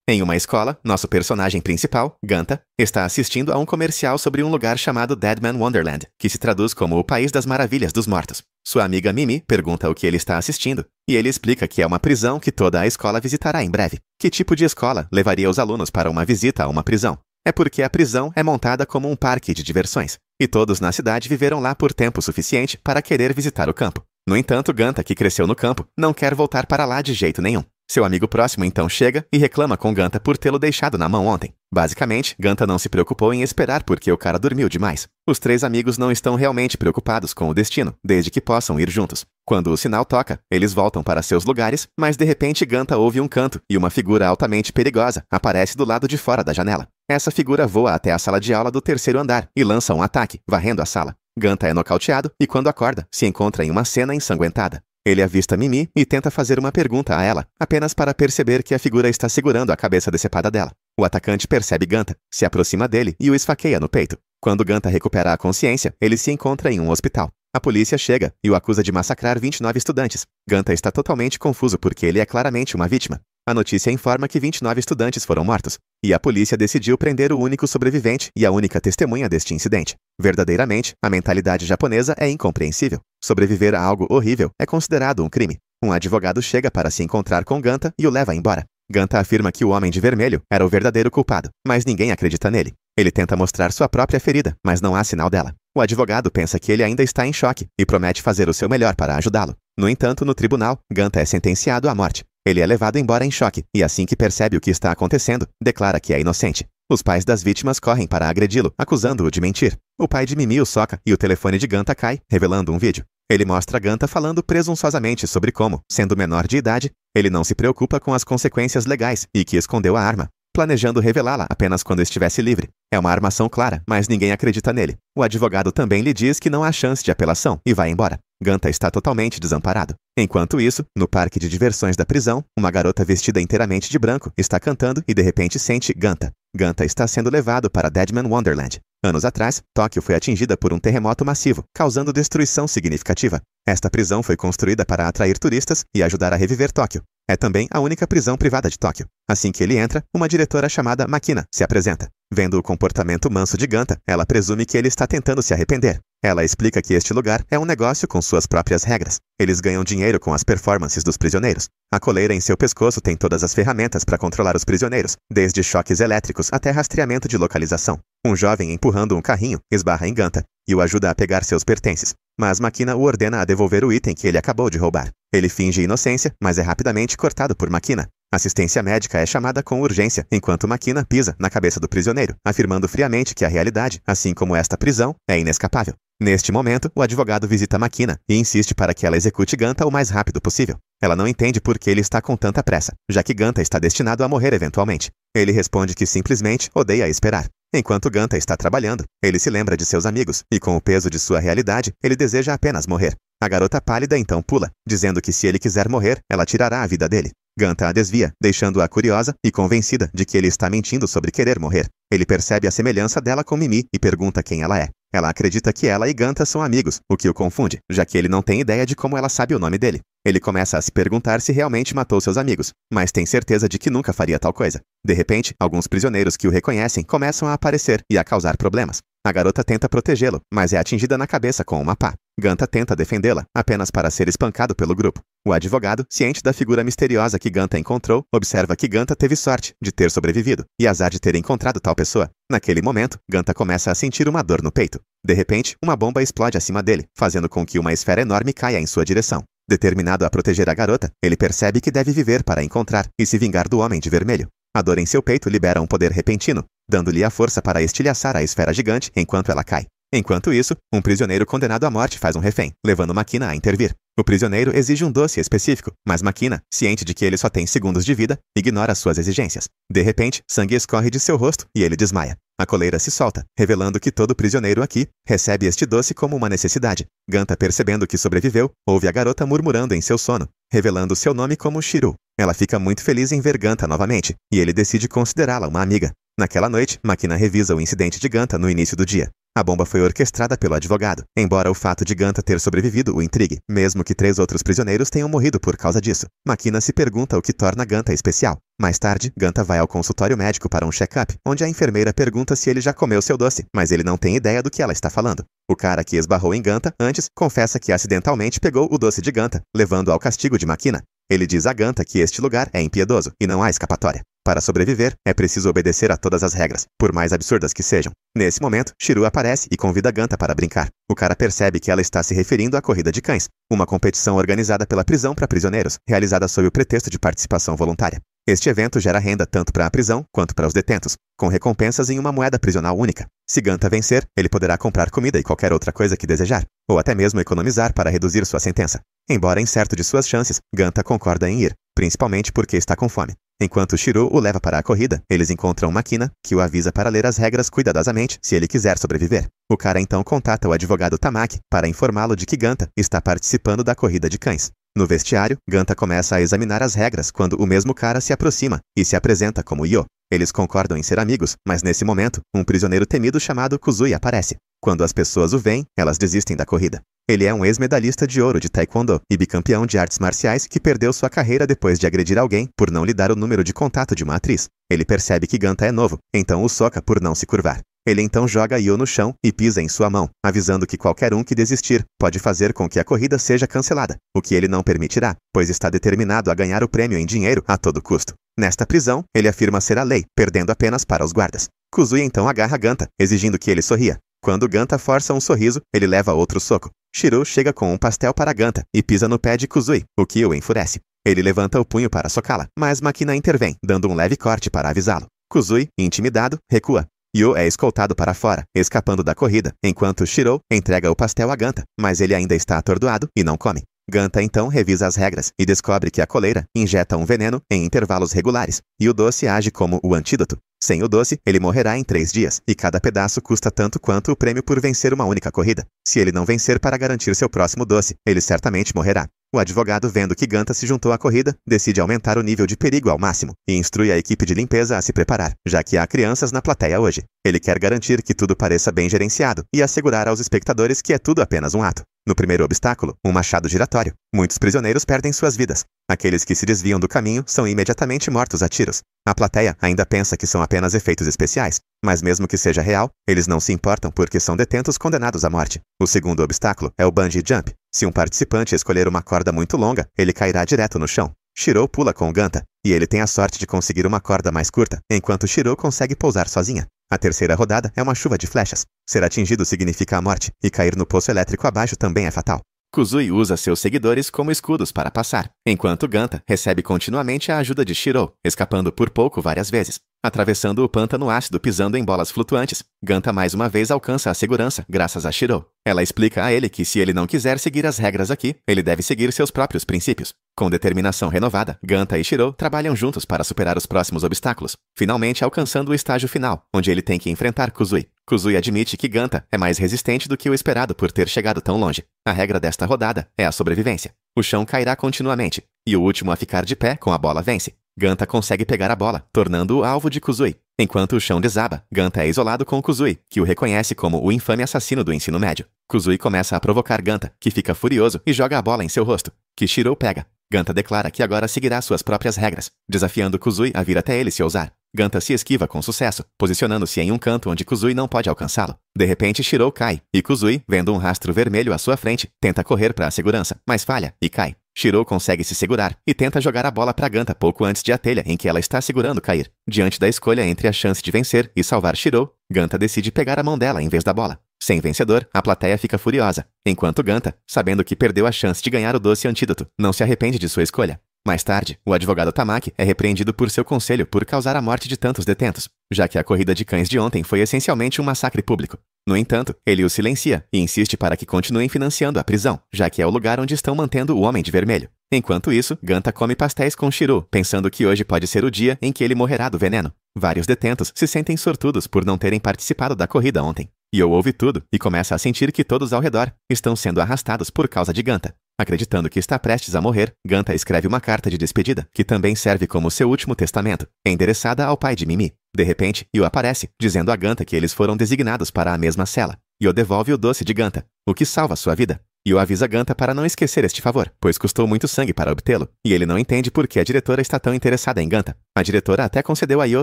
Em uma escola, nosso personagem principal, Ganta, está assistindo a um comercial sobre um lugar chamado Deadman Wonderland, que se traduz como o País das Maravilhas dos Mortos. Sua amiga Mimi pergunta o que ele está assistindo, e ele explica que é uma prisão que toda a escola visitará em breve. Que tipo de escola levaria os alunos para uma visita a uma prisão? É porque a prisão é montada como um parque de diversões, e todos na cidade viveram lá por tempo suficiente para querer visitar o campo. No entanto, Ganta, que cresceu no campo, não quer voltar para lá de jeito nenhum. Seu amigo próximo então chega e reclama com Ganta por tê-lo deixado na mão ontem. Basicamente, Ganta não se preocupou em esperar porque o cara dormiu demais. Os três amigos não estão realmente preocupados com o destino, desde que possam ir juntos. Quando o sinal toca, eles voltam para seus lugares, mas de repente Ganta ouve um canto e uma figura altamente perigosa aparece do lado de fora da janela. Essa figura voa até a sala de aula do terceiro andar e lança um ataque, varrendo a sala. Ganta é nocauteado e quando acorda, se encontra em uma cena ensanguentada. Ele avista Mimi e tenta fazer uma pergunta a ela, apenas para perceber que a figura está segurando a cabeça decepada dela. O atacante percebe Ganta, se aproxima dele e o esfaqueia no peito. Quando Ganta recupera a consciência, ele se encontra em um hospital. A polícia chega e o acusa de massacrar 29 estudantes. Ganta está totalmente confuso porque ele é claramente uma vítima. A notícia informa que 29 estudantes foram mortos, e a polícia decidiu prender o único sobrevivente e a única testemunha deste incidente. Verdadeiramente, a mentalidade japonesa é incompreensível. Sobreviver a algo horrível é considerado um crime. Um advogado chega para se encontrar com Ganta e o leva embora. Ganta afirma que o Homem de Vermelho era o verdadeiro culpado, mas ninguém acredita nele. Ele tenta mostrar sua própria ferida, mas não há sinal dela. O advogado pensa que ele ainda está em choque e promete fazer o seu melhor para ajudá-lo. No entanto, no tribunal, Ganta é sentenciado à morte. Ele é levado embora em choque e, assim que percebe o que está acontecendo, declara que é inocente. Os pais das vítimas correm para agredi-lo, acusando-o de mentir. O pai de Mimi o soca e o telefone de Ganta cai, revelando um vídeo. Ele mostra Ganta falando presunçosamente sobre como, sendo menor de idade, ele não se preocupa com as consequências legais e que escondeu a arma, planejando revelá-la apenas quando estivesse livre. É uma armação clara, mas ninguém acredita nele. O advogado também lhe diz que não há chance de apelação e vai embora. Ganta está totalmente desamparado. Enquanto isso, no parque de diversões da prisão, uma garota vestida inteiramente de branco está cantando e de repente sente Ganta. Ganta está sendo levado para Deadman Wonderland. Anos atrás, Tóquio foi atingida por um terremoto massivo, causando destruição significativa. Esta prisão foi construída para atrair turistas e ajudar a reviver Tóquio. É também a única prisão privada de Tóquio. Assim que ele entra, uma diretora chamada Makina se apresenta. Vendo o comportamento manso de Ganta, ela presume que ele está tentando se arrepender. Ela explica que este lugar é um negócio com suas próprias regras. Eles ganham dinheiro com as performances dos prisioneiros. A coleira em seu pescoço tem todas as ferramentas para controlar os prisioneiros, desde choques elétricos até rastreamento de localização. Um jovem empurrando um carrinho esbarra em Ganta e o ajuda a pegar seus pertences, mas Makina o ordena a devolver o item que ele acabou de roubar. Ele finge inocência, mas é rapidamente cortado por Makina. Assistência médica é chamada com urgência, enquanto Makina pisa na cabeça do prisioneiro, afirmando friamente que a realidade, assim como esta prisão, é inescapável. Neste momento, o advogado visita Makina e insiste para que ela execute Ganta o mais rápido possível. Ela não entende por que ele está com tanta pressa, já que Ganta está destinado a morrer eventualmente. Ele responde que simplesmente odeia esperar. Enquanto Ganta está trabalhando, ele se lembra de seus amigos e, com o peso de sua realidade, ele deseja apenas morrer. A garota pálida então pula, dizendo que se ele quiser morrer, ela tirará a vida dele. Ganta a desvia, deixando-a curiosa e convencida de que ele está mentindo sobre querer morrer. Ele percebe a semelhança dela com Mimi e pergunta quem ela é. Ela acredita que ela e Ganta são amigos, o que o confunde, já que ele não tem ideia de como ela sabe o nome dele. Ele começa a se perguntar se realmente matou seus amigos, mas tem certeza de que nunca faria tal coisa. De repente, alguns prisioneiros que o reconhecem começam a aparecer e a causar problemas. A garota tenta protegê-lo, mas é atingida na cabeça com uma pá. Ganta tenta defendê-la, apenas para ser espancado pelo grupo. O advogado, ciente da figura misteriosa que Ganta encontrou, observa que Ganta teve sorte de ter sobrevivido e azar de ter encontrado tal pessoa. Naquele momento, Ganta começa a sentir uma dor no peito. De repente, uma bomba explode acima dele, fazendo com que uma esfera enorme caia em sua direção. Determinado a proteger a garota, ele percebe que deve viver para encontrar e se vingar do Homem de Vermelho. A dor em seu peito libera um poder repentino, dando-lhe a força para estilhaçar a esfera gigante enquanto ela cai. Enquanto isso, um prisioneiro condenado à morte faz um refém, levando Makina a intervir. O prisioneiro exige um doce específico, mas Makina, ciente de que ele só tem segundos de vida, ignora suas exigências. De repente, sangue escorre de seu rosto e ele desmaia. A coleira se solta, revelando que todo prisioneiro aqui recebe este doce como uma necessidade. Ganta, percebendo que sobreviveu, ouve a garota murmurando em seu sono, revelando seu nome como Shiru. Ela fica muito feliz em ver Ganta novamente, e ele decide considerá-la uma amiga. Naquela noite, Makina revisa o incidente de Ganta no início do dia. A bomba foi orquestrada pelo advogado, embora o fato de Ganta ter sobrevivido o intrigue, mesmo que 3 outros prisioneiros tenham morrido por causa disso. Makina se pergunta o que torna Ganta especial. Mais tarde, Ganta vai ao consultório médico para um check-up, onde a enfermeira pergunta se ele já comeu seu doce, mas ele não tem ideia do que ela está falando. O cara que esbarrou em Ganta antes confessa que acidentalmente pegou o doce de Ganta, levando ao castigo de Makina. Ele diz a Ganta que este lugar é impiedoso e não há escapatória. Para sobreviver, é preciso obedecer a todas as regras, por mais absurdas que sejam. Nesse momento, Shiro aparece e convida Ganta para brincar. O cara percebe que ela está se referindo à corrida de cães, uma competição organizada pela prisão para prisioneiros, realizada sob o pretexto de participação voluntária. Este evento gera renda tanto para a prisão quanto para os detentos, com recompensas em uma moeda prisional única. Se Ganta vencer, ele poderá comprar comida e qualquer outra coisa que desejar, ou até mesmo economizar para reduzir sua sentença. Embora incerto de suas chances, Ganta concorda em ir, principalmente porque está com fome. Enquanto Shiro o leva para a corrida, eles encontram Makina, que o avisa para ler as regras cuidadosamente se ele quiser sobreviver. O cara então contata o advogado Tamaki para informá-lo de que Ganta está participando da corrida de cães. No vestiário, Ganta começa a examinar as regras quando o mesmo cara se aproxima e se apresenta como Yo. Eles concordam em ser amigos, mas nesse momento, um prisioneiro temido chamado Kuzui aparece. Quando as pessoas o veem, elas desistem da corrida. Ele é um ex-medalhista de ouro de taekwondo e bicampeão de artes marciais que perdeu sua carreira depois de agredir alguém por não lhe dar o número de contato de uma atriz. Ele percebe que Ganta é novo, então o soca por não se curvar. Ele então joga Yo no chão e pisa em sua mão, avisando que qualquer um que desistir pode fazer com que a corrida seja cancelada, o que ele não permitirá, pois está determinado a ganhar o prêmio em dinheiro a todo custo. Nesta prisão, ele afirma ser a lei, perdendo apenas para os guardas. Kuzui então agarra Ganta, exigindo que ele sorria. Quando Ganta força um sorriso, ele leva outro soco. Shiro chega com um pastel para Ganta e pisa no pé de Kuzui, o que o enfurece. Ele levanta o punho para socá-la, mas Makina intervém, dando um leve corte para avisá-lo. Kuzui, intimidado, recua. Yo é escoltado para fora, escapando da corrida, enquanto Shiro entrega o pastel a Ganta, mas ele ainda está atordoado e não come. Ganta então revisa as regras e descobre que a coleira injeta um veneno em intervalos regulares, e o doce age como o antídoto. Sem o doce, ele morrerá em 3 dias, e cada pedaço custa tanto quanto o prêmio por vencer uma única corrida. Se ele não vencer para garantir seu próximo doce, ele certamente morrerá. O advogado, vendo que Ganta se juntou à corrida, decide aumentar o nível de perigo ao máximo e instrui a equipe de limpeza a se preparar, já que há crianças na plateia hoje. Ele quer garantir que tudo pareça bem gerenciado e assegurar aos espectadores que é tudo apenas um ato. No primeiro obstáculo, um machado giratório, muitos prisioneiros perdem suas vidas. Aqueles que se desviam do caminho são imediatamente mortos a tiros. A plateia ainda pensa que são apenas efeitos especiais, mas mesmo que seja real, eles não se importam porque são detentos condenados à morte. O segundo obstáculo é o bungee jump. Se um participante escolher uma corda muito longa, ele cairá direto no chão. Shiro pula com Ganta, e ele tem a sorte de conseguir uma corda mais curta, enquanto Shiro consegue pousar sozinha. A terceira rodada é uma chuva de flechas. Ser atingido significa a morte, e cair no poço elétrico abaixo também é fatal. Kuzui usa seus seguidores como escudos para passar, enquanto Ganta recebe continuamente a ajuda de Shiro, escapando por pouco várias vezes. Atravessando o pântano ácido pisando em bolas flutuantes, Ganta mais uma vez alcança a segurança graças a Shiro. Ela explica a ele que se ele não quiser seguir as regras aqui, ele deve seguir seus próprios princípios. Com determinação renovada, Ganta e Shiro trabalham juntos para superar os próximos obstáculos, finalmente alcançando o estágio final, onde ele tem que enfrentar Kuzui. Kuzui admite que Ganta é mais resistente do que o esperado por ter chegado tão longe. A regra desta rodada é a sobrevivência. O chão cairá continuamente, e o último a ficar de pé com a bola vence. Ganta consegue pegar a bola, tornando-o alvo de Kuzui. Enquanto o chão desaba, Ganta é isolado com Kuzui, que o reconhece como o infame assassino do ensino médio. Kuzui começa a provocar Ganta, que fica furioso e joga a bola em seu rosto, que Shiro pega. Ganta declara que agora seguirá suas próprias regras, desafiando Kuzui a vir até ele se ousar. Ganta se esquiva com sucesso, posicionando-se em um canto onde Kuzui não pode alcançá-lo. De repente, Shiro cai, e Kuzui, vendo um rastro vermelho à sua frente, tenta correr para a segurança, mas falha e cai. Shiro consegue se segurar e tenta jogar a bola para Ganta pouco antes de a telha em que ela está segurando cair. Diante da escolha entre a chance de vencer e salvar Shiro, Ganta decide pegar a mão dela em vez da bola. Sem vencedor, a plateia fica furiosa, enquanto Ganta, sabendo que perdeu a chance de ganhar o doce antídoto, não se arrepende de sua escolha. Mais tarde, o advogado Tamaki é repreendido por seu conselho por causar a morte de tantos detentos, já que a corrida de cães de ontem foi essencialmente um massacre público. No entanto, ele o silencia e insiste para que continuem financiando a prisão, já que é o lugar onde estão mantendo o Homem de Vermelho. Enquanto isso, Ganta come pastéis com Shiro, pensando que hoje pode ser o dia em que ele morrerá do veneno. Vários detentos se sentem sortudos por não terem participado da corrida ontem. Yo ouve tudo e começa a sentir que todos ao redor estão sendo arrastados por causa de Ganta. Acreditando que está prestes a morrer, Ganta escreve uma carta de despedida, que também serve como seu último testamento, endereçada ao pai de Mimi. De repente, Yo aparece, dizendo a Ganta que eles foram designados para a mesma cela. Yo devolve o doce de Ganta, o que salva sua vida. Yo avisa Ganta para não esquecer este favor, pois custou muito sangue para obtê-lo, e ele não entende por que a diretora está tão interessada em Ganta. A diretora até concedeu a Yo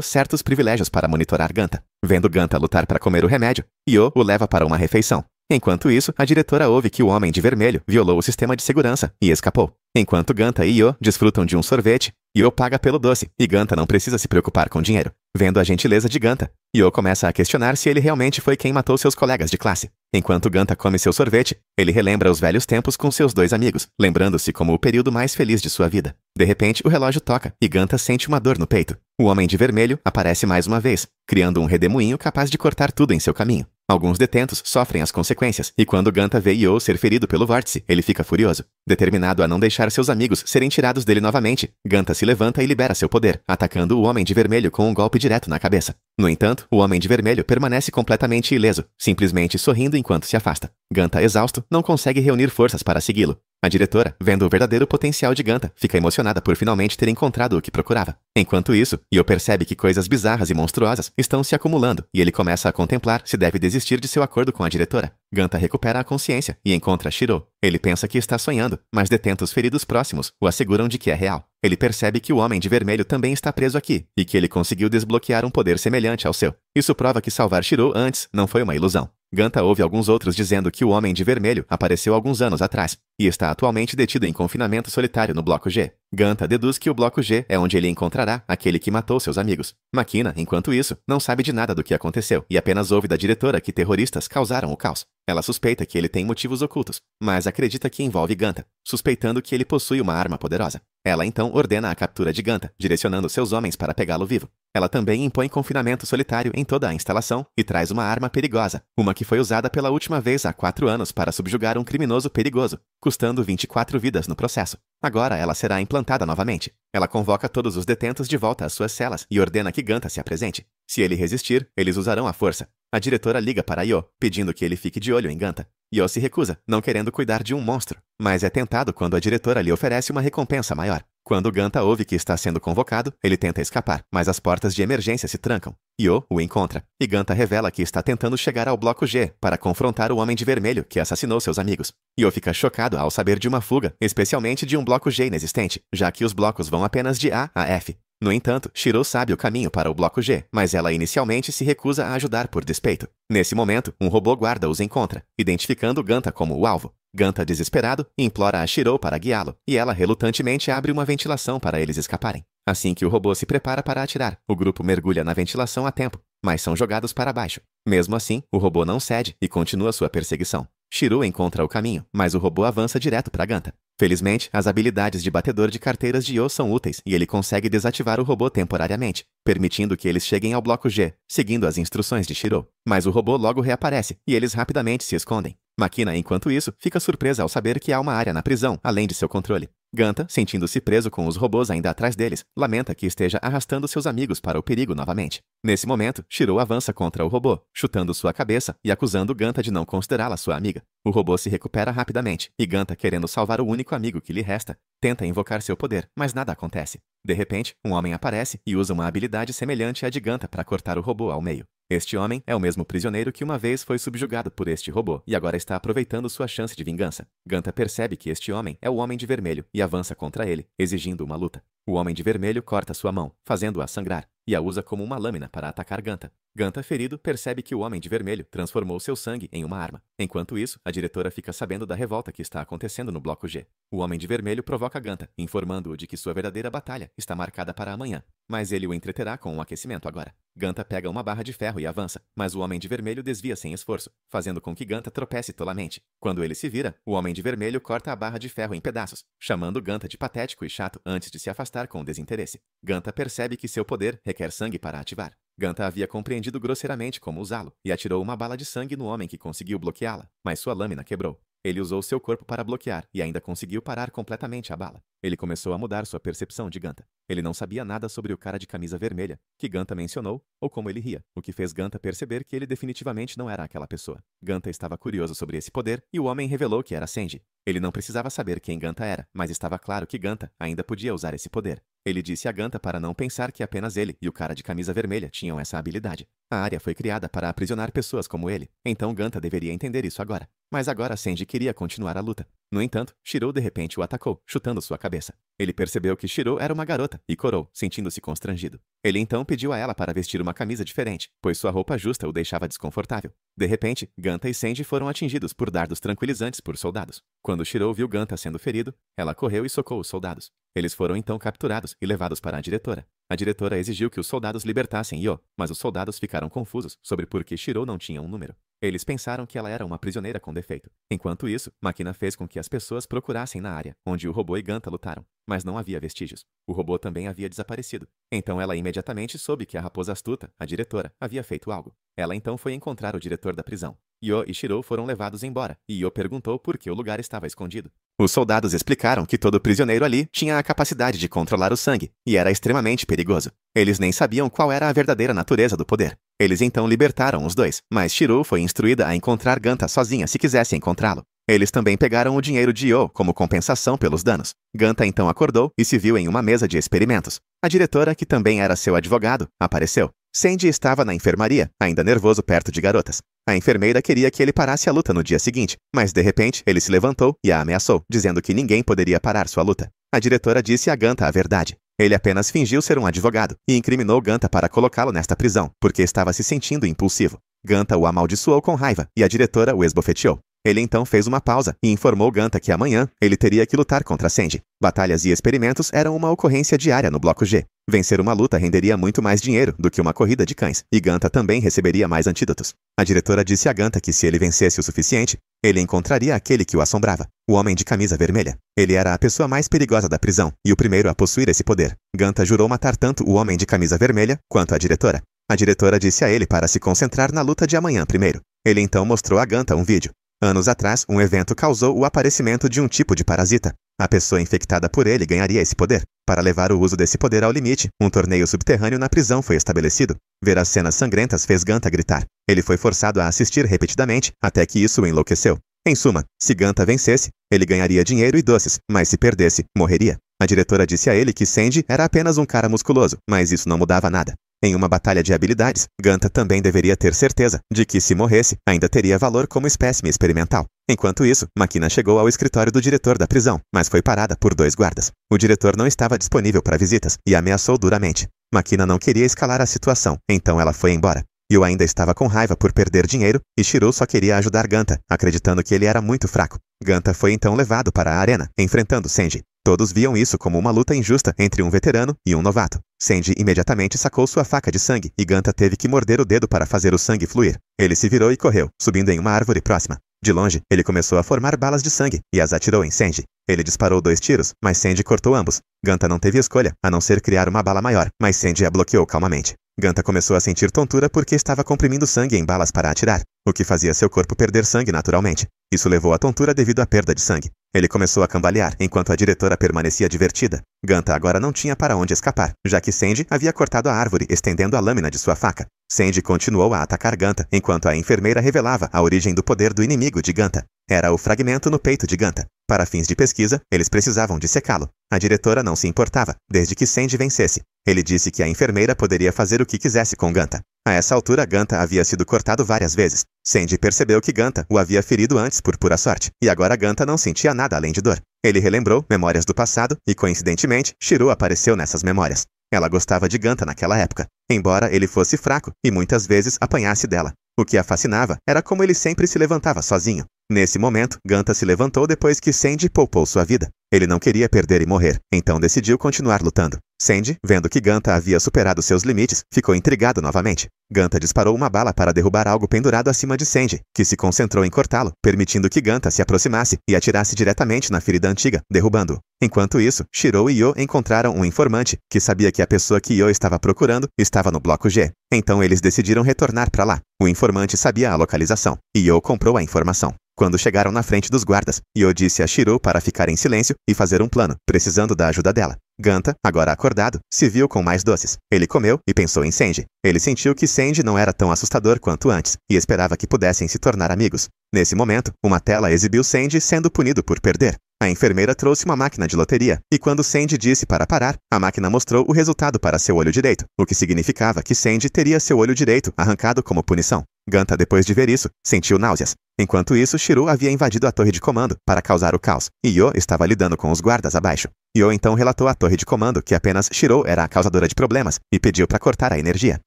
certos privilégios para monitorar Ganta. Vendo Ganta lutar para comer o remédio, Yo o leva para uma refeição. Enquanto isso, a diretora ouve que o Homem de Vermelho violou o sistema de segurança e escapou. Enquanto Ganta e Yo desfrutam de um sorvete, Yo paga pelo doce e Ganta não precisa se preocupar com dinheiro. Vendo a gentileza de Ganta, Yo começa a questionar se ele realmente foi quem matou seus colegas de classe. Enquanto Ganta come seu sorvete, ele relembra os velhos tempos com seus dois amigos, lembrando-se como o período mais feliz de sua vida. De repente, o relógio toca e Ganta sente uma dor no peito. O Homem de Vermelho aparece mais uma vez, criando um redemoinho capaz de cortar tudo em seu caminho. Alguns detentos sofrem as consequências, e quando Ganta vê Yo ser ferido pelo vórtice, ele fica furioso. Determinado a não deixar seus amigos serem tirados dele novamente, Ganta se levanta e libera seu poder, atacando o Homem de Vermelho com um golpe direto na cabeça. No entanto, o Homem de Vermelho permanece completamente ileso, simplesmente sorrindo enquanto se afasta. Ganta, exausto, não consegue reunir forças para segui-lo. A diretora, vendo o verdadeiro potencial de Ganta, fica emocionada por finalmente ter encontrado o que procurava. Enquanto isso, Yo percebe que coisas bizarras e monstruosas estão se acumulando, e ele começa a contemplar se deve desistir de seu acordo com a diretora. Ganta recupera a consciência e encontra Shiro. Ele pensa que está sonhando, mas detentos feridos próximos o asseguram de que é real. Ele percebe que o Homem de Vermelho também está preso aqui, e que ele conseguiu desbloquear um poder semelhante ao seu. Isso prova que salvar Shiro antes não foi uma ilusão. Ganta ouve alguns outros dizendo que o Homem de Vermelho apareceu alguns anos atrás, e está atualmente detido em confinamento solitário no Bloco G. Ganta deduz que o Bloco G é onde ele encontrará aquele que matou seus amigos. Makina, enquanto isso, não sabe de nada do que aconteceu, e apenas ouve da diretora que terroristas causaram o caos. Ela suspeita que ele tem motivos ocultos, mas acredita que envolve Ganta, suspeitando que ele possui uma arma poderosa. Ela então ordena a captura de Ganta, direcionando seus homens para pegá-lo vivo. Ela também impõe confinamento solitário em toda a instalação e traz uma arma perigosa, uma que foi usada pela última vez há 4 anos para subjugar um criminoso perigoso, custando 24 vidas no processo. Agora ela será implantada novamente. Ela convoca todos os detentos de volta às suas celas e ordena que Ganta se apresente. Se ele resistir, eles usarão a força. A diretora liga para Yo, pedindo que ele fique de olho em Ganta. Yo se recusa, não querendo cuidar de um monstro, mas é tentado quando a diretora lhe oferece uma recompensa maior. Quando Ganta ouve que está sendo convocado, ele tenta escapar, mas as portas de emergência se trancam. Yo o encontra, e Ganta revela que está tentando chegar ao Bloco G para confrontar o Homem de Vermelho que assassinou seus amigos. Yo fica chocado ao saber de uma fuga, especialmente de um Bloco G inexistente, já que os blocos vão apenas de A a F. No entanto, Shiro sabe o caminho para o Bloco G, mas ela inicialmente se recusa a ajudar por despeito. Nesse momento, um robô guarda os encontra, identificando Ganta como o alvo. Ganta, desesperado, implora a Shiro para guiá-lo, e ela relutantemente abre uma ventilação para eles escaparem. Assim que o robô se prepara para atirar, o grupo mergulha na ventilação a tempo, mas são jogados para baixo. Mesmo assim, o robô não cede e continua sua perseguição. Shiro encontra o caminho, mas o robô avança direto para Ganta. Felizmente, as habilidades de batedor de carteiras de Yo são úteis e ele consegue desativar o robô temporariamente, permitindo que eles cheguem ao Bloco G, seguindo as instruções de Shiro. Mas o robô logo reaparece e eles rapidamente se escondem. Makina, enquanto isso, fica surpresa ao saber que há uma área na prisão, além de seu controle. Ganta, sentindo-se preso com os robôs ainda atrás deles, lamenta que esteja arrastando seus amigos para o perigo novamente. Nesse momento, Shiro avança contra o robô, chutando sua cabeça e acusando Ganta de não considerá-la sua amiga. O robô se recupera rapidamente, e Ganta, querendo salvar o único amigo que lhe resta, tenta invocar seu poder, mas nada acontece. De repente, um homem aparece e usa uma habilidade semelhante à de Ganta para cortar o robô ao meio. Este homem é o mesmo prisioneiro que uma vez foi subjugado por este robô e agora está aproveitando sua chance de vingança. Ganta percebe que este homem é o Homem de Vermelho e avança contra ele, exigindo uma luta. O Homem de Vermelho corta sua mão, fazendo-a sangrar, e a usa como uma lâmina para atacar Ganta. Ganta, ferido, percebe que o Homem de Vermelho transformou seu sangue em uma arma. Enquanto isso, a diretora fica sabendo da revolta que está acontecendo no Bloco G. O Homem de Vermelho provoca Ganta, informando-o de que sua verdadeira batalha está marcada para amanhã, mas ele o entreterá com um aquecimento agora. Ganta pega uma barra de ferro e avança, mas o Homem de Vermelho desvia sem esforço, fazendo com que Ganta tropece tolamente. Quando ele se vira, o Homem de Vermelho corta a barra de ferro em pedaços, chamando Ganta de patético e chato antes de se afastar com desinteresse. Ganta percebe que seu poder requer sangue para ativar. Ganta havia compreendido grosseiramente como usá-lo, e atirou uma bala de sangue no homem que conseguiu bloqueá-la, mas sua lâmina quebrou. Ele usou seu corpo para bloquear, e ainda conseguiu parar completamente a bala. Ele começou a mudar sua percepção de Ganta. Ele não sabia nada sobre o cara de camisa vermelha, que Ganta mencionou, ou como ele ria, o que fez Ganta perceber que ele definitivamente não era aquela pessoa. Ganta estava curioso sobre esse poder, e o homem revelou que era Senji. Ele não precisava saber quem Ganta era, mas estava claro que Ganta ainda podia usar esse poder. Ele disse a Ganta para não pensar que apenas ele e o cara de camisa vermelha tinham essa habilidade. A área foi criada para aprisionar pessoas como ele, então Ganta deveria entender isso agora. Mas agora Senji queria continuar a luta. No entanto, Shirou de repente o atacou, chutando sua cabeça. Ele percebeu que Shirou era uma garota e corou, sentindo-se constrangido. Ele então pediu a ela para vestir uma camisa diferente, pois sua roupa justa o deixava desconfortável. De repente, Ganta e Senji foram atingidos por dardos tranquilizantes por soldados. Quando Shirou viu Ganta sendo ferido, ela correu e socou os soldados. Eles foram então capturados e levados para a diretora. A diretora exigiu que os soldados libertassem Yo, mas os soldados ficaram confusos sobre por que Shirou não tinha um número. Eles pensaram que ela era uma prisioneira com defeito. Enquanto isso, Makina fez com que as pessoas procurassem na área onde o robô e Ganta lutaram, mas não havia vestígios. O robô também havia desaparecido. Então ela imediatamente soube que a raposa astuta, a diretora, havia feito algo. Ela então foi encontrar o diretor da prisão. Yo e Shirou foram levados embora, e Yo perguntou por que o lugar estava escondido. Os soldados explicaram que todo prisioneiro ali tinha a capacidade de controlar o sangue, e era extremamente perigoso. Eles nem sabiam qual era a verdadeira natureza do poder. Eles então libertaram os dois, mas Shirou foi instruída a encontrar Ganta sozinha se quisesse encontrá-lo. Eles também pegaram o dinheiro de Yo como compensação pelos danos. Ganta então acordou e se viu em uma mesa de experimentos. A diretora, que também era seu advogado, apareceu. Senji estava na enfermaria, ainda nervoso perto de garotas. A enfermeira queria que ele parasse a luta no dia seguinte, mas de repente ele se levantou e a ameaçou, dizendo que ninguém poderia parar sua luta. A diretora disse a Ganta a verdade. Ele apenas fingiu ser um advogado e incriminou Ganta para colocá-lo nesta prisão, porque estava se sentindo impulsivo. Ganta o amaldiçoou com raiva e a diretora o esbofeteou. Ele então fez uma pausa e informou Ganta que amanhã ele teria que lutar contra Senji. Batalhas e experimentos eram uma ocorrência diária no Bloco G. Vencer uma luta renderia muito mais dinheiro do que uma corrida de cães, e Ganta também receberia mais antídotos. A diretora disse a Ganta que se ele vencesse o suficiente, ele encontraria aquele que o assombrava, o homem de camisa vermelha. Ele era a pessoa mais perigosa da prisão, e o primeiro a possuir esse poder. Ganta jurou matar tanto o homem de camisa vermelha quanto a diretora. A diretora disse a ele para se concentrar na luta de amanhã primeiro. Ele então mostrou a Ganta um vídeo. Anos atrás, um evento causou o aparecimento de um tipo de parasita. A pessoa infectada por ele ganharia esse poder. Para levar o uso desse poder ao limite, um torneio subterrâneo na prisão foi estabelecido. Ver as cenas sangrentas fez Ganta gritar. Ele foi forçado a assistir repetidamente, até que isso o enlouqueceu. Em suma, se Ganta vencesse, ele ganharia dinheiro e doces, mas se perdesse, morreria. A diretora disse a ele que Senji era apenas um cara musculoso, mas isso não mudava nada. Em uma batalha de habilidades, Ganta também deveria ter certeza de que, se morresse, ainda teria valor como espécime experimental. Enquanto isso, Makina chegou ao escritório do diretor da prisão, mas foi parada por 2 guardas. O diretor não estava disponível para visitas e ameaçou duramente. Makina não queria escalar a situação, então ela foi embora. Yu ainda estava com raiva por perder dinheiro e Shirou só queria ajudar Ganta, acreditando que ele era muito fraco. Ganta foi então levado para a arena, enfrentando Senji. Todos viam isso como uma luta injusta entre um veterano e um novato. Senji imediatamente sacou sua faca de sangue e Ganta teve que morder o dedo para fazer o sangue fluir. Ele se virou e correu, subindo em uma árvore próxima. De longe, ele começou a formar balas de sangue e as atirou em Senji. Ele disparou 2 tiros, mas Senji cortou ambos. Ganta não teve escolha, a não ser criar uma bala maior, mas Senji a bloqueou calmamente. Ganta começou a sentir tontura porque estava comprimindo sangue em balas para atirar, o que fazia seu corpo perder sangue naturalmente. Isso levou à tontura devido à perda de sangue. Ele começou a cambalear, enquanto a diretora permanecia divertida. Ganta agora não tinha para onde escapar, já que Senji havia cortado a árvore, estendendo a lâmina de sua faca. Senji continuou a atacar Ganta, enquanto a enfermeira revelava a origem do poder do inimigo de Ganta. Era o fragmento no peito de Ganta. Para fins de pesquisa, eles precisavam dissecá-lo. A diretora não se importava, desde que Senji vencesse. Ele disse que a enfermeira poderia fazer o que quisesse com Ganta. A essa altura, Ganta havia sido cortado várias vezes. Senji percebeu que Ganta o havia ferido antes por pura sorte, e agora Ganta não sentia nada além de dor. Ele relembrou memórias do passado e, coincidentemente, Shirou apareceu nessas memórias. Ela gostava de Ganta naquela época, embora ele fosse fraco e muitas vezes apanhasse dela. O que a fascinava era como ele sempre se levantava sozinho. Nesse momento, Ganta se levantou depois que Senji poupou sua vida. Ele não queria perder e morrer, então decidiu continuar lutando. Senji, vendo que Ganta havia superado seus limites, ficou intrigado novamente. Ganta disparou uma bala para derrubar algo pendurado acima de Senji, que se concentrou em cortá-lo, permitindo que Ganta se aproximasse e atirasse diretamente na ferida antiga, derrubando-o. Enquanto isso, Shirou e Yo encontraram um informante, que sabia que a pessoa que Yo estava procurando estava no Bloco G. Então eles decidiram retornar para lá. O informante sabia a localização, e Yo comprou a informação. Quando chegaram na frente dos guardas, Yo disse a Shiro para ficar em silêncio e fazer um plano, precisando da ajuda dela. Ganta, agora acordado, se viu com mais doces. Ele comeu e pensou em Senji. Ele sentiu que Senji não era tão assustador quanto antes, e esperava que pudessem se tornar amigos. Nesse momento, uma tela exibiu Senji sendo punido por perder. A enfermeira trouxe uma máquina de loteria, e quando Senji disse para parar, a máquina mostrou o resultado para seu olho direito, o que significava que Senji teria seu olho direito arrancado como punição. Ganta, depois de ver isso, sentiu náuseas. Enquanto isso, Shiro havia invadido a torre de comando para causar o caos, e Yo estava lidando com os guardas abaixo. Yo então relatou à torre de comando que apenas Shiro era a causadora de problemas e pediu para cortar a energia.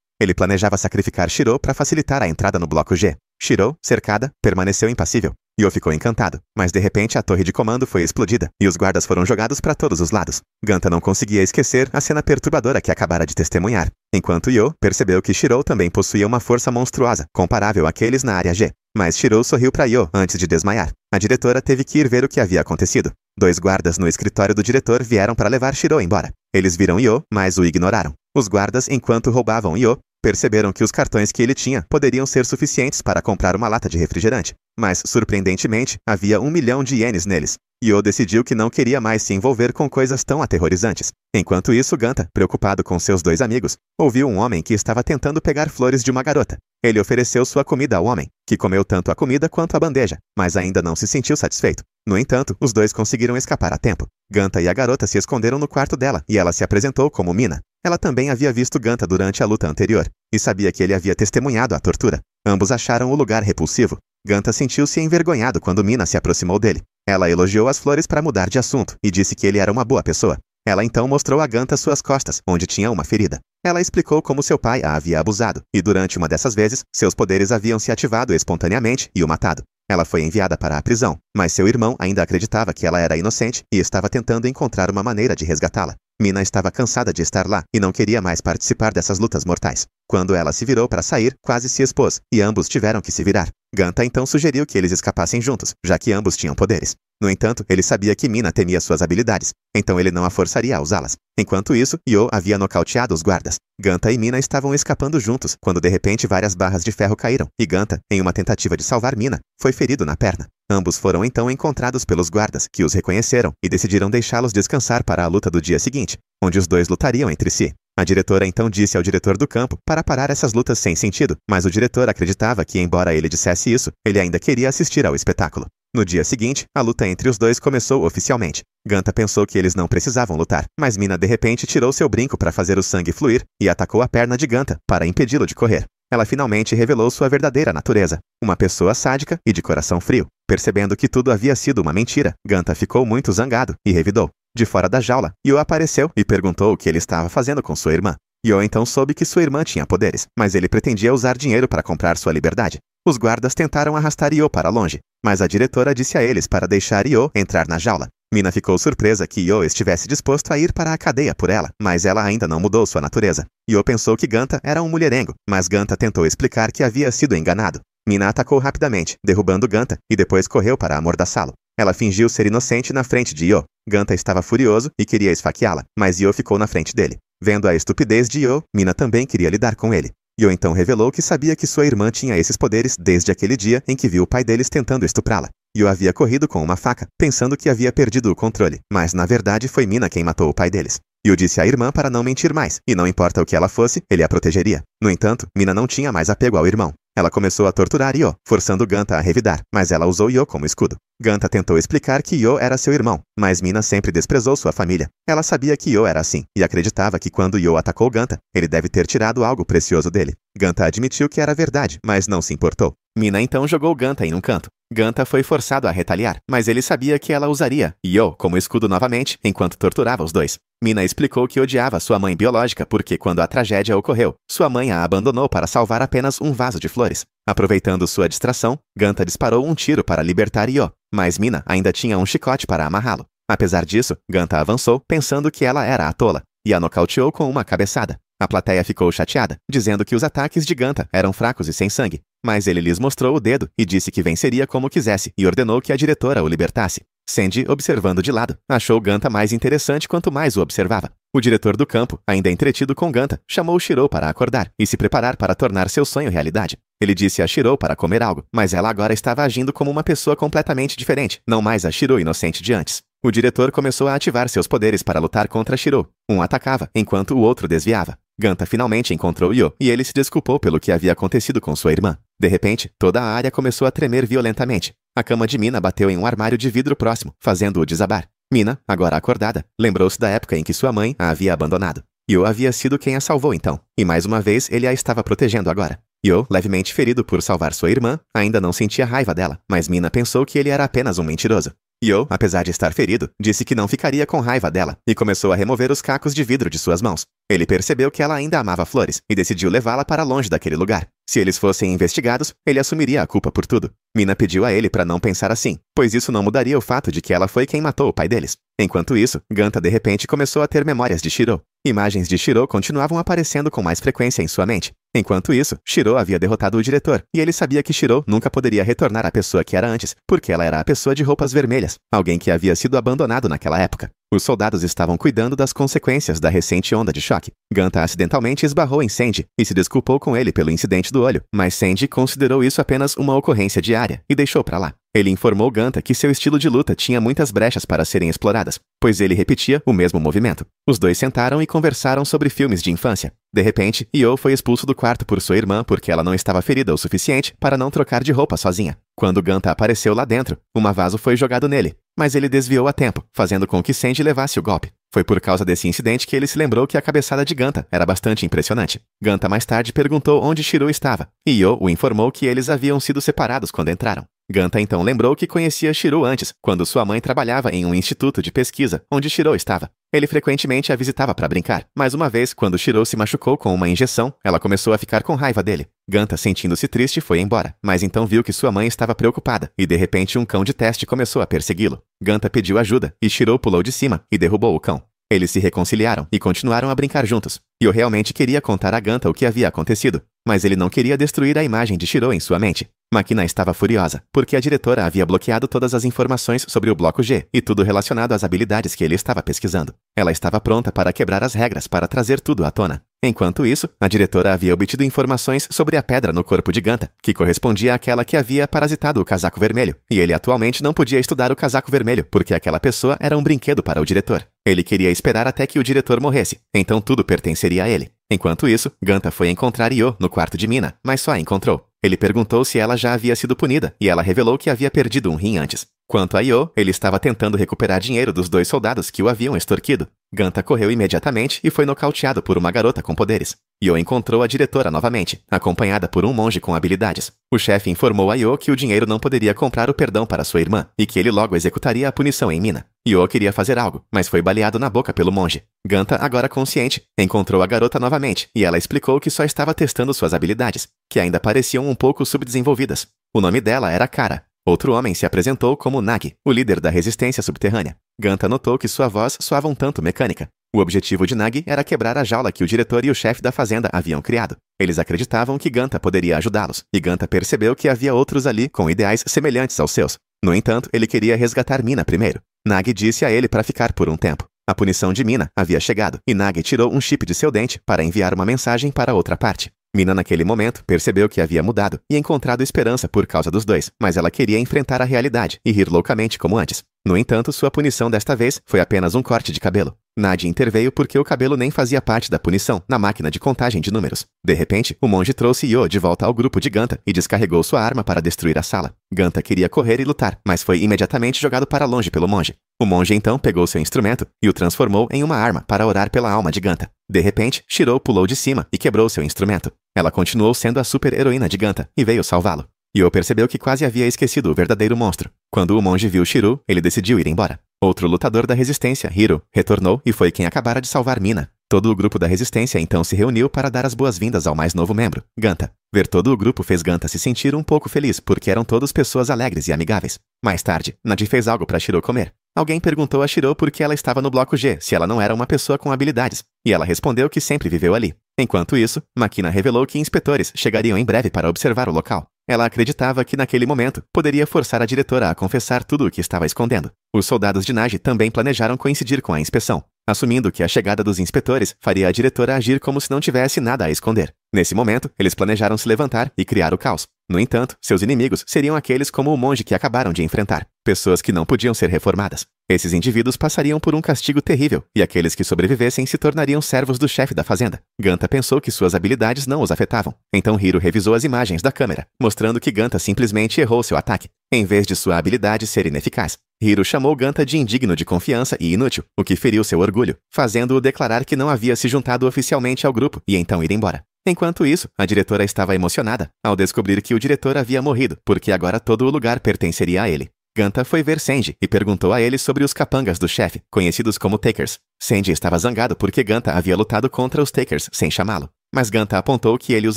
Ele planejava sacrificar Shiro para facilitar a entrada no bloco G. Shiro, cercada, permaneceu impassível. Yo ficou encantado, mas de repente a torre de comando foi explodida e os guardas foram jogados para todos os lados. Ganta não conseguia esquecer a cena perturbadora que acabara de testemunhar, enquanto Yo percebeu que Shiro também possuía uma força monstruosa, comparável àqueles na área G. Mas Shiro sorriu para Yo antes de desmaiar. A diretora teve que ir ver o que havia acontecido. 2 guardas no escritório do diretor vieram para levar Shiro embora. Eles viram Yo, mas o ignoraram. Os guardas, enquanto roubavam Yo, perceberam que os cartões que ele tinha poderiam ser suficientes para comprar uma lata de refrigerante. Mas, surpreendentemente, havia 1 milhão de ienes neles. Yo decidiu que não queria mais se envolver com coisas tão aterrorizantes. Enquanto isso, Ganta, preocupado com seus 2 amigos, ouviu um homem que estava tentando pegar flores de uma garota. Ele ofereceu sua comida ao homem, que comeu tanto a comida quanto a bandeja, mas ainda não se sentiu satisfeito. No entanto, os 2 conseguiram escapar a tempo. Ganta e a garota se esconderam no quarto dela, e ela se apresentou como Mina. Ela também havia visto Ganta durante a luta anterior, e sabia que ele havia testemunhado a tortura. Ambos acharam o lugar repulsivo. Ganta sentiu-se envergonhado quando Mina se aproximou dele. Ela elogiou as flores para mudar de assunto, e disse que ele era uma boa pessoa. Ela então mostrou a Ganta suas costas, onde tinha uma ferida. Ela explicou como seu pai a havia abusado, e durante uma dessas vezes, seus poderes haviam se ativado espontaneamente e o matado. Ela foi enviada para a prisão, mas seu irmão ainda acreditava que ela era inocente e estava tentando encontrar uma maneira de resgatá-la. Mina estava cansada de estar lá e não queria mais participar dessas lutas mortais. Quando ela se virou para sair, quase se expôs, e ambos tiveram que se virar. Ganta então sugeriu que eles escapassem juntos, já que ambos tinham poderes. No entanto, ele sabia que Mina temia suas habilidades, então ele não a forçaria a usá-las. Enquanto isso, Yo havia nocauteado os guardas. Ganta e Mina estavam escapando juntos, quando de repente várias barras de ferro caíram, e Ganta, em uma tentativa de salvar Mina, foi ferido na perna. Ambos foram então encontrados pelos guardas, que os reconheceram, e decidiram deixá-los descansar para a luta do dia seguinte, onde os 2 lutariam entre si. A diretora então disse ao diretor do campo para parar essas lutas sem sentido, mas o diretor acreditava que, embora ele dissesse isso, ele ainda queria assistir ao espetáculo. No dia seguinte, a luta entre os 2 começou oficialmente. Ganta pensou que eles não precisavam lutar, mas Mina de repente tirou seu brinco para fazer o sangue fluir e atacou a perna de Ganta para impedi-lo de correr. Ela finalmente revelou sua verdadeira natureza, uma pessoa sádica e de coração frio. Percebendo que tudo havia sido uma mentira, Ganta ficou muito zangado e revidou. De fora da jaula, Yo apareceu e perguntou o que ele estava fazendo com sua irmã. Yo então soube que sua irmã tinha poderes, mas ele pretendia usar dinheiro para comprar sua liberdade. Os guardas tentaram arrastar Yo para longe, mas a diretora disse a eles para deixar Yo entrar na jaula. Mina ficou surpresa que Yo estivesse disposto a ir para a cadeia por ela, mas ela ainda não mudou sua natureza. Yo pensou que Ganta era um mulherengo, mas Ganta tentou explicar que havia sido enganado. Mina atacou rapidamente, derrubando Ganta, e depois correu para amordaçá-lo. Ela fingiu ser inocente na frente de Yo. Ganta estava furioso e queria esfaqueá-la, mas Yo ficou na frente dele. Vendo a estupidez de Yo, Mina também queria lidar com ele. Yo então revelou que sabia que sua irmã tinha esses poderes desde aquele dia em que viu o pai deles tentando estuprá-la. Yo havia corrido com uma faca, pensando que havia perdido o controle, mas na verdade foi Mina quem matou o pai deles. Yo disse à irmã para não mentir mais, e não importa o que ela fosse, ele a protegeria. No entanto, Mina não tinha mais apego ao irmão. Ela começou a torturar Yo, forçando Ganta a revidar, mas ela usou Yo como escudo. Ganta tentou explicar que Yo era seu irmão, mas Mina sempre desprezou sua família. Ela sabia que Yo era assim, e acreditava que quando Yo atacou Ganta, ele deve ter tirado algo precioso dele. Ganta admitiu que era verdade, mas não se importou. Mina então jogou Ganta em um canto. Ganta foi forçado a retaliar, mas ele sabia que ela usaria Yo como escudo novamente enquanto torturava os 2. Mina explicou que odiava sua mãe biológica porque, quando a tragédia ocorreu, sua mãe a abandonou para salvar apenas um vaso de flores. Aproveitando sua distração, Ganta disparou um tiro para libertar Yo, mas Mina ainda tinha um chicote para amarrá-lo. Apesar disso, Ganta avançou, pensando que ela era a tola, e a nocauteou com uma cabeçada. A plateia ficou chateada, dizendo que os ataques de Ganta eram fracos e sem sangue, mas ele lhes mostrou o dedo e disse que venceria como quisesse e ordenou que a diretora o libertasse. Sandy, observando de lado, achou Ganta mais interessante quanto mais o observava. O diretor do campo, ainda entretido com Ganta, chamou Shiro para acordar e se preparar para tornar seu sonho realidade. Ele disse a Shiro para comer algo, mas ela agora estava agindo como uma pessoa completamente diferente, não mais a Shiro inocente de antes. O diretor começou a ativar seus poderes para lutar contra Shiro. Um atacava, enquanto o outro desviava. Ganta finalmente encontrou Yo, e ele se desculpou pelo que havia acontecido com sua irmã. De repente, toda a área começou a tremer violentamente. A cama de Mina bateu em um armário de vidro próximo, fazendo-o desabar. Mina, agora acordada, lembrou-se da época em que sua mãe a havia abandonado. Yo havia sido quem a salvou então, e mais uma vez ele a estava protegendo agora. Yo, levemente ferido por salvar sua irmã, ainda não sentia raiva dela, mas Mina pensou que ele era apenas um mentiroso. Yo, apesar de estar ferido, disse que não ficaria com raiva dela e começou a remover os cacos de vidro de suas mãos. Ele percebeu que ela ainda amava flores e decidiu levá-la para longe daquele lugar. Se eles fossem investigados, ele assumiria a culpa por tudo. Mina pediu a ele para não pensar assim, pois isso não mudaria o fato de que ela foi quem matou o pai deles. Enquanto isso, Ganta de repente começou a ter memórias de Shiro. Imagens de Shiro continuavam aparecendo com mais frequência em sua mente. Enquanto isso, Shiro havia derrotado o diretor, e ele sabia que Shiro nunca poderia retornar à pessoa que era antes, porque ela era a pessoa de roupas vermelhas, alguém que havia sido abandonado naquela época. Os soldados estavam cuidando das consequências da recente onda de choque. Ganta acidentalmente esbarrou em Sandy e se desculpou com ele pelo incidente do olho, mas Sandy considerou isso apenas uma ocorrência diária e deixou pra lá. Ele informou Ganta que seu estilo de luta tinha muitas brechas para serem exploradas, pois ele repetia o mesmo movimento. Os dois sentaram e conversaram sobre filmes de infância. De repente, Yo foi expulso do quarto por sua irmã porque ela não estava ferida o suficiente para não trocar de roupa sozinha. Quando Ganta apareceu lá dentro, uma vaso foi jogado nele, mas ele desviou a tempo, fazendo com que Sandy levasse o golpe. Foi por causa desse incidente que ele se lembrou que a cabeçada de Ganta era bastante impressionante. Ganta mais tarde perguntou onde Shiro estava, e Yo o informou que eles haviam sido separados quando entraram. Ganta então lembrou que conhecia Shiro antes, quando sua mãe trabalhava em um instituto de pesquisa, onde Shiro estava. Ele frequentemente a visitava para brincar, mas uma vez, quando Shiro se machucou com uma injeção, ela começou a ficar com raiva dele. Ganta, sentindo-se triste, foi embora, mas então viu que sua mãe estava preocupada, e de repente um cão de teste começou a persegui-lo. Ganta pediu ajuda, e Shiro pulou de cima e derrubou o cão. Eles se reconciliaram e continuaram a brincar juntos. Eu realmente queria contar a Ganta o que havia acontecido, mas ele não queria destruir a imagem de Shiro em sua mente. Makina estava furiosa, porque a diretora havia bloqueado todas as informações sobre o Bloco G e tudo relacionado às habilidades que ele estava pesquisando. Ela estava pronta para quebrar as regras para trazer tudo à tona. Enquanto isso, a diretora havia obtido informações sobre a pedra no corpo de Ganta, que correspondia àquela que havia parasitado o casaco vermelho, e ele atualmente não podia estudar o casaco vermelho, porque aquela pessoa era um brinquedo para o diretor. Ele queria esperar até que o diretor morresse, então tudo pertenceria a ele. Enquanto isso, Ganta foi encontrar Yo no quarto de Mina, mas só a encontrou. Ele perguntou se ela já havia sido punida, e ela revelou que havia perdido um rim antes. Quanto a Yo, ele estava tentando recuperar dinheiro dos 2 soldados que o haviam extorquido. Ganta correu imediatamente e foi nocauteado por uma garota com poderes. Yo encontrou a diretora novamente, acompanhada por um monge com habilidades. O chefe informou a Yo que o dinheiro não poderia comprar o perdão para sua irmã, e que ele logo executaria a punição em Mina. Yo queria fazer algo, mas foi baleado na boca pelo monge. Ganta, agora consciente, encontrou a garota novamente, e ela explicou que só estava testando suas habilidades, que ainda pareciam um pouco subdesenvolvidas. O nome dela era Kara. Outro homem se apresentou como Nagi, o líder da resistência subterrânea. Ganta notou que sua voz soava um tanto mecânica. O objetivo de Nagi era quebrar a jaula que o diretor e o chefe da fazenda haviam criado. Eles acreditavam que Ganta poderia ajudá-los, e Ganta percebeu que havia outros ali com ideais semelhantes aos seus. No entanto, ele queria resgatar Mina primeiro. Nagi disse a ele para ficar por um tempo. A punição de Mina havia chegado, e Nagi tirou um chip de seu dente para enviar uma mensagem para outra parte. Mina, naquele momento, percebeu que havia mudado e encontrado esperança por causa dos dois, mas ela queria enfrentar a realidade e rir loucamente como antes. No entanto, sua punição desta vez foi apenas um corte de cabelo. Nagi interveio porque o cabelo nem fazia parte da punição na máquina de contagem de números. De repente, o monge trouxe Yo de volta ao grupo de Ganta e descarregou sua arma para destruir a sala. Ganta queria correr e lutar, mas foi imediatamente jogado para longe pelo monge. O monge então pegou seu instrumento e o transformou em uma arma para orar pela alma de Ganta. De repente, Shiro pulou de cima e quebrou seu instrumento. Ela continuou sendo a super-heroína de Ganta e veio salvá-lo. Yo percebeu que quase havia esquecido o verdadeiro monstro. Quando o monge viu Shiro, ele decidiu ir embora. Outro lutador da resistência, Hiro, retornou e foi quem acabara de salvar Mina. Todo o grupo da resistência então se reuniu para dar as boas-vindas ao mais novo membro, Ganta. Ver todo o grupo fez Ganta se sentir um pouco feliz, porque eram todos pessoas alegres e amigáveis. Mais tarde, Nadi fez algo para Shiro comer. Alguém perguntou a Shiro por que ela estava no bloco G, se ela não era uma pessoa com habilidades, e ela respondeu que sempre viveu ali. Enquanto isso, Makina revelou que inspetores chegariam em breve para observar o local. Ela acreditava que naquele momento poderia forçar a diretora a confessar tudo o que estava escondendo. Os soldados de Nagi também planejaram coincidir com a inspeção, assumindo que a chegada dos inspetores faria a diretora agir como se não tivesse nada a esconder. Nesse momento, eles planejaram se levantar e criar o caos. No entanto, seus inimigos seriam aqueles como o monge que acabaram de enfrentar, pessoas que não podiam ser reformadas. Esses indivíduos passariam por um castigo terrível, e aqueles que sobrevivessem se tornariam servos do chefe da fazenda. Ganta pensou que suas habilidades não os afetavam. Então Hiro revisou as imagens da câmera, mostrando que Ganta simplesmente errou seu ataque, em vez de sua habilidade ser ineficaz. Hiro chamou Ganta de indigno de confiança e inútil, o que feriu seu orgulho, fazendo-o declarar que não havia se juntado oficialmente ao grupo e então ir embora. Enquanto isso, a diretora estava emocionada ao descobrir que o diretor havia morrido, porque agora todo o lugar pertenceria a ele. Ganta foi ver Senji e perguntou a ele sobre os capangas do chefe, conhecidos como Takers. Senji estava zangado porque Ganta havia lutado contra os Takers sem chamá-lo. Mas Ganta apontou que ele os